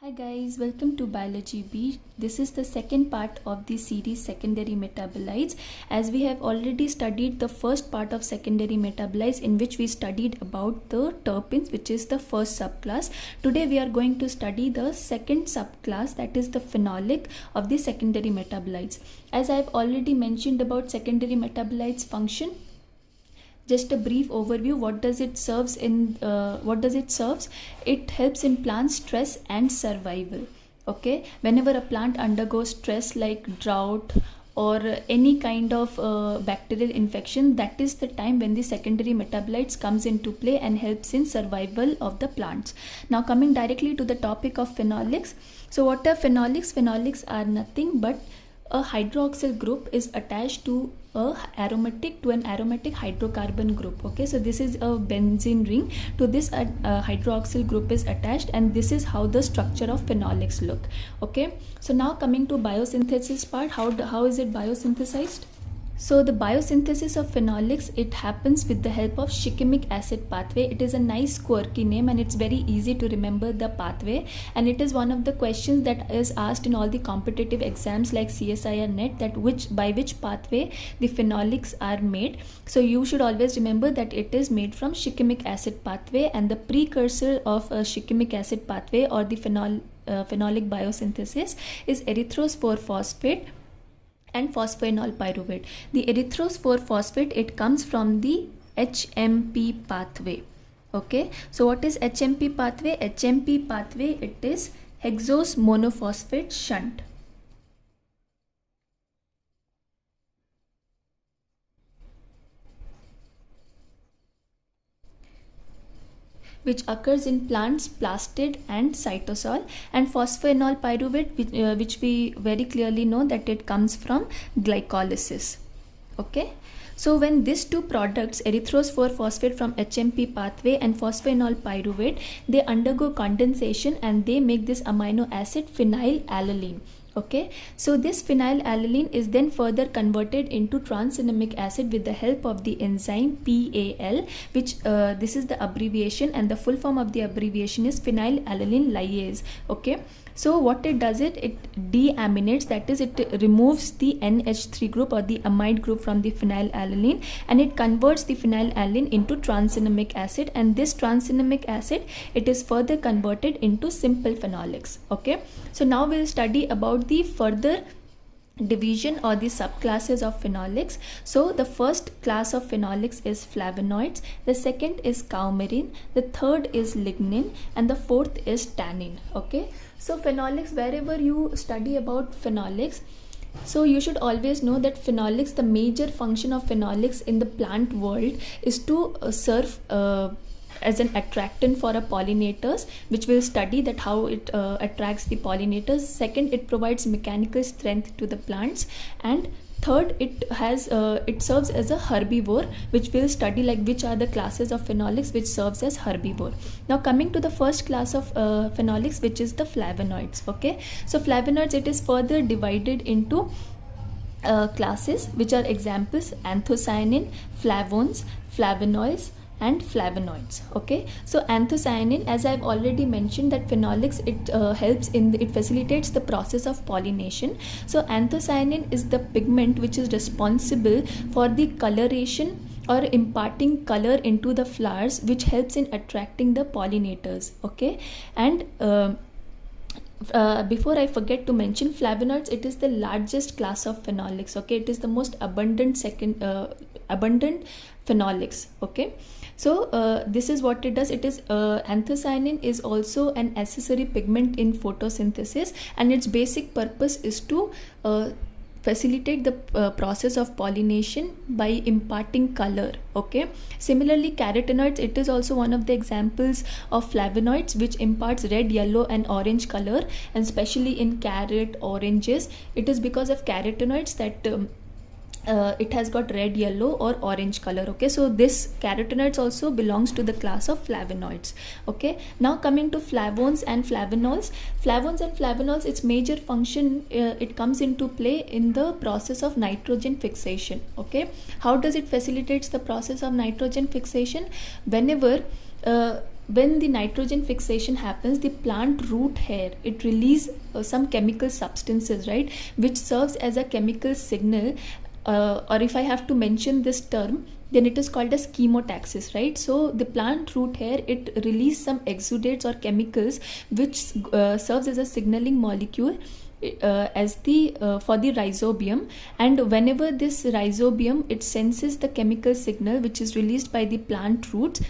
Hi guys, welcome to Biology B. This is the second part of the series Secondary Metabolites. As we have already studied the first part of secondary metabolites, in which we studied about the terpenes, which is the first subclass. Today we are going to study the second subclass, that is the phenolic of the secondary metabolites. As I have already mentioned about secondary metabolites function, just a brief overview. What does it serves? It helps in plant stress and survival. Okay, whenever a plant undergoes stress like drought or any kind of bacterial infection, that is the time when the secondary metabolites comes into play and helps in survival of the plants. Now coming directly to the topic of phenolics. So what are phenolics? Phenolics are nothing but a hydroxyl group is attached to an aromatic hydrocarbon group. Okay, so this is a benzene ring. To this hydroxyl group is attached, and this is how the structure of phenolics look. Okay, so now coming to biosynthesis part. How is it biosynthesized? So the biosynthesis of phenolics, it happens with the help of shikimic acid pathway. It is a nice quirky name and it's very easy to remember the pathway, and it is one of the questions that is asked in all the competitive exams like CSI or NET, that by which pathway the phenolics are made. So you should always remember that it is made from shikimic acid pathway, and the precursor of a shikimic acid pathway or the phenolic biosynthesis is erythrose 4-phosphate and phosphoenol pyruvate. The erythrose 4-phosphate, it comes from the HMP pathway. Okay, so what is HMP pathway? HMP pathway, it is hexose monophosphate shunt. Which occurs in plants, plastid and cytosol, and phosphoenol pyruvate, which we very clearly know that it comes from glycolysis. Okay, so when these two products, erythrose 4-phosphate from HMP pathway and phosphoenol pyruvate, they undergo condensation and they make this amino acid phenylalanine. Okay, so this phenylalanine is then further converted into tranexamic acid with the help of the enzyme PAL, which this is the abbreviation, and the full form of the abbreviation is phenylalanine lyase. Okay, so what it does, it deaminates, that is it removes the NH3 group or the amide group from the phenylalanine, and it converts the phenylalanine into tranexamic acid, and this tranexamic acid, it is further converted into simple phenolics. Okay, so now we'll study about the further division or the subclasses of phenolics. So the first class of phenolics is flavonoids, the second is coumarin, the third is lignin, and the fourth is tannin. Okay, so phenolics, wherever you study about phenolics, so you should always know that phenolics, the major function of phenolics in the plant world is to serve as an attractant for a pollinators, which will study that how it attracts the pollinators. Second, it provides mechanical strength to the plants, and third, it serves as a herbivore, which will study like which are the classes of phenolics which serves as herbivore. Now coming to the first class of phenolics, which is the flavonoids. Okay, so flavonoids, it is further divided into classes, which are examples: anthocyanin, flavones, flavonols and flavonoids. Okay, so anthocyanin, as I've already mentioned, that phenolics, it facilitates the process of pollination. So anthocyanin is the pigment which is responsible for the coloration or imparting color into the flowers, which helps in attracting the pollinators. Okay, and before I forget to mention, flavonoids, it is the largest class of phenolics. Okay, it is the most abundant phenolics. Okay, so this is what it does. It is anthocyanin is also an accessory pigment in photosynthesis, and its basic purpose is to facilitate the process of pollination by imparting color. Okay, similarly carotenoids, it is also one of the examples of flavonoids which imparts red, yellow and orange color, and especially in carrot, oranges, it is because of carotenoids that it has got red, yellow or orange color. Okay, so this carotenoids also belongs to the class of flavonoids. Okay, now coming to flavones and flavanols. Its major function, it comes into play in the process of nitrogen fixation. Okay, how does it facilitates the process of nitrogen fixation? Whenever when the nitrogen fixation happens, the plant root hair, it release some chemical substances, right, which serves as a chemical signal, or if I have to mention this term, then it is called as chemotaxis, right? So the plant root hair, it release some exudates or chemicals which serves as a signaling molecule as the for the rhizobium, and whenever this rhizobium, it senses the chemical signal which is released by the plant roots,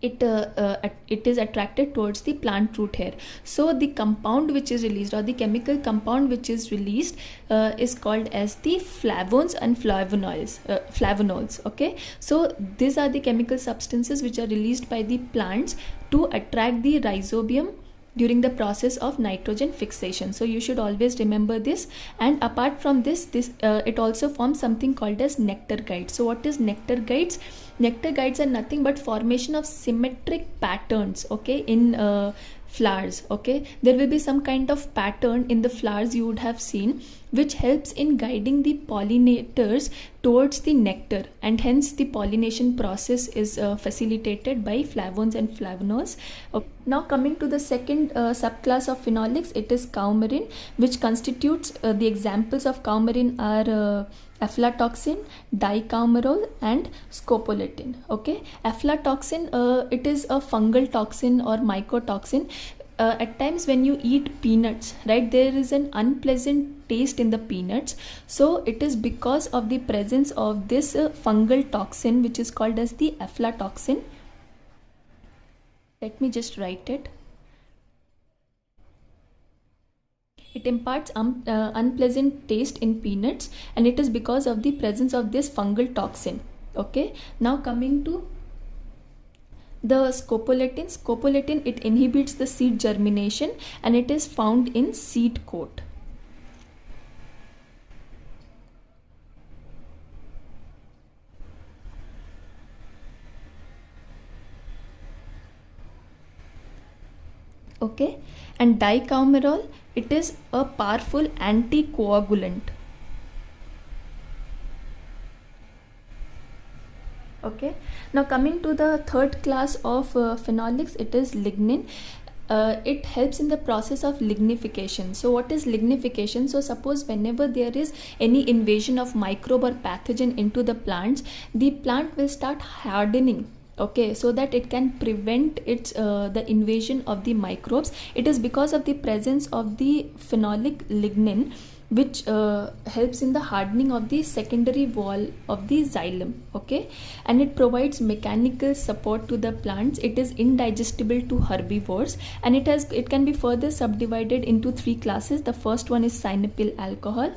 it is attracted towards the plant root hair. So the compound which is released, or the chemical compound which is released, is called as the flavones and flavonols. Okay, so these are the chemical substances which are released by the plants to attract the rhizobium during the process of nitrogen fixation. So you should always remember this. And apart from this, it also forms something called as nectar guides. So what is nectar guides? Nectar guides are nothing but formation of symmetric patterns, okay, in flowers. Okay, there will be some kind of pattern in the flowers you would have seen, which helps in guiding the pollinators towards the nectar, and hence the pollination process is facilitated by flavones and flavonols. Okay. Now coming to the second subclass of phenolics, it is coumarin, which constitutes the examples of coumarin are aflatoxin, dicoumarol and scopoletin. Okay, aflatoxin, it is a fungal toxin or mycotoxin. At times when you eat peanuts, right, there is an unpleasant taste in the peanuts. So it is because of the presence of this fungal toxin, which is called as the aflatoxin. Let me just write it. It imparts unpleasant taste in peanuts, and it is because of the presence of this fungal toxin. Okay, now coming to the scopoletin. Scopoletin, it inhibits the seed germination, and it is found in seed coat. Okay, and dicoumarol, it is a powerful anticoagulant. Okay, now coming to the third class of phenolics, it is lignin. It helps in the process of lignification. So what is lignification? So suppose whenever there is any invasion of microbe or pathogen into the plants, the plant will start hardening. Okay, so that it can prevent its the invasion of the microbes. It is because of the presence of the phenolic lignin, which helps in the hardening of the secondary wall of the xylem. Okay, and it provides mechanical support to the plants. It is indigestible to herbivores, and it can be further subdivided into three classes. The first one is sinepyl alcohol,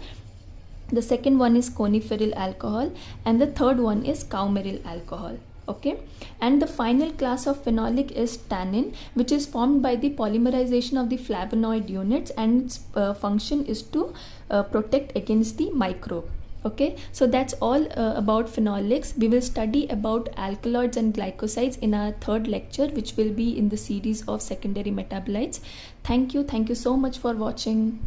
the second one is coniferyl alcohol, and the third one is coumaryl alcohol. Okay, and the final class of phenolic is tannin, which is formed by the polymerization of the flavonoid units, and its function is to protect against the microbe. Okay, so that's all about phenolics. We will study about alkaloids and glycosides in our third lecture, which will be in the series of secondary metabolites. Thank you so much for watching.